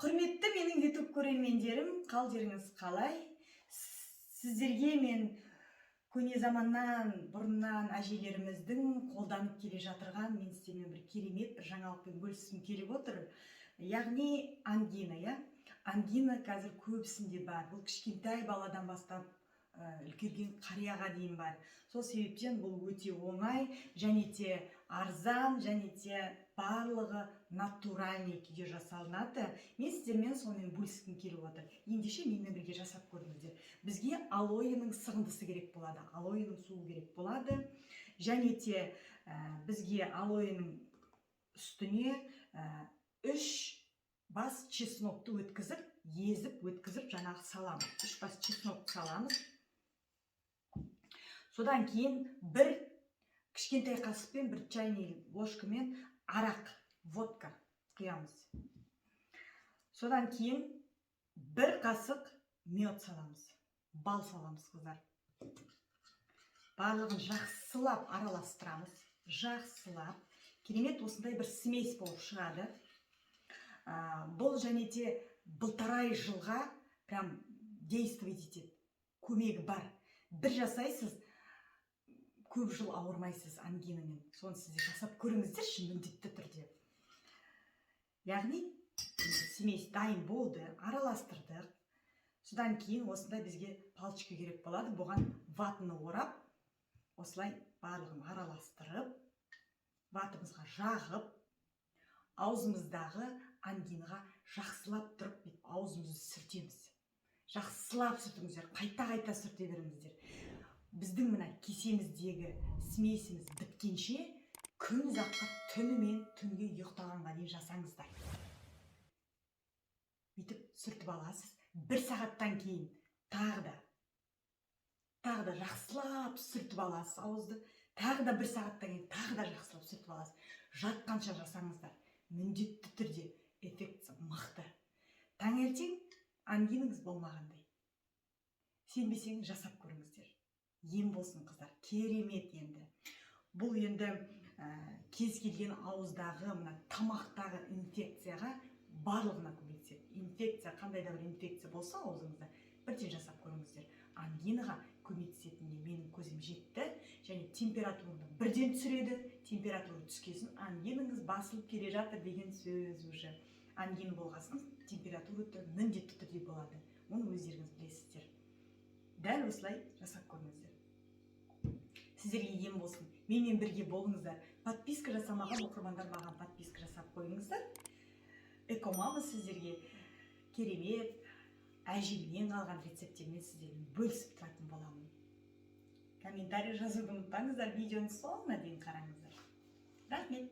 Құрметті менің YouTube көрермендерім, қал жеріңіз қалай? Сіздерге мен көне заманнан, бұрыннан әжелеріміздің қолданып келе жатырған, мен сіздермен бір керемет бір жаңалықпен бөліскім келіп отыр. Яғни ангина, ангина қазір көбісінде бар. Бұл кішкентай баладан бастап үлкерген қарияға дейін бар. Сол себептен бұл өте оңай, және де арзан, және де барлығы натуральный күйде жасалынады. Мен сіздермен сонымен бөліскім келіп отыр. Ендеше менімен бірге жасап көріңіздер. Бізге алоэның сығындысы керек болады, алоэның суы керек болады. Және де бізге алоэның үстіне 3 бас чеснокты өткізіп, өткізіп жаңағы саламыз. 3 бас чеснокты саламыз. Содан кейін бір кішкентай қасықпен, бір чайный ложкамен арақ, водка құямыз. Содан кейін бір қасық мед саламыз, бал саламыз, қыздар. Барлығын жақсылап араластырамыз, жақсылап. Керемет осындай бір смесь болып шығады. Бұл және де былтарай жылға прям действовать етеді, көмегі бар. Бір жасайсыз, көп жыл ауырмайсыз ангинамен. Соны сіздер жасап көріңіздерші, міндетті түрде. Яғни смесь дайын болды, араластырдық. Содан кейін осындай бізге палочка керек болады. Бұған ватыны орап, осылай барлығын араластырып, ватымызға жағып, аузымыздағы ангинаға жақсылап тұрып, аузымызды сүртеміз. Жақсылап сүртіңіздер, қайта-қайта сүрте беріңіздер. Біздің мына кесеміздегі смесіміз біткенше күн ұзаққа түнімен түнге ұйықтағанға дейін жасаңыздар. Бүйтіп сүртіп аласыз. 1 сағаттан кейін тағы да жақсылап сүртіп аласыз ауызды. Тағы да 1 сағаттан кейін тағы да жақсылап сүртіп аласыз. Жатқанша жасаңыздар. Міндетті түрде эффекті мықты. Таңертең ангинаңыз болмағандай. Сенбесеңіз жасап көріңіздер. Ем болсын, қыздар, керемет енді. Бұл енді кез келген ауыздағы, тамақтағы инфекцияға барлығына көмектеседі. Инфекция, қандай да бір инфекция болса аузыңызда, бірден жасап көріңіздер. Ангинаға көмектесетініне менің көзім жетті, және температураны бірден түсіреді. Температура түскесін ангинаңыз басылып келе жатыр деген сөз уже. Ангина болғасын температура міндетті түрде болады. Оны өздеріңіз білесіздер. Дәл осылай жасап көріңіздер. Сіздерге ем болсын. Менімен бірге болыңыздар. Подписка жасамаған оқырмандар маған подписка жасап қойыңыздар. Экомама сіздерге керемет, әжемнен қалған рецепттермен сіздермен бөлісіп тұратын боламын. Комментарий жазуды ұмытпаңыздар, видеоның соңына дейін қараңыздар. Рахмет.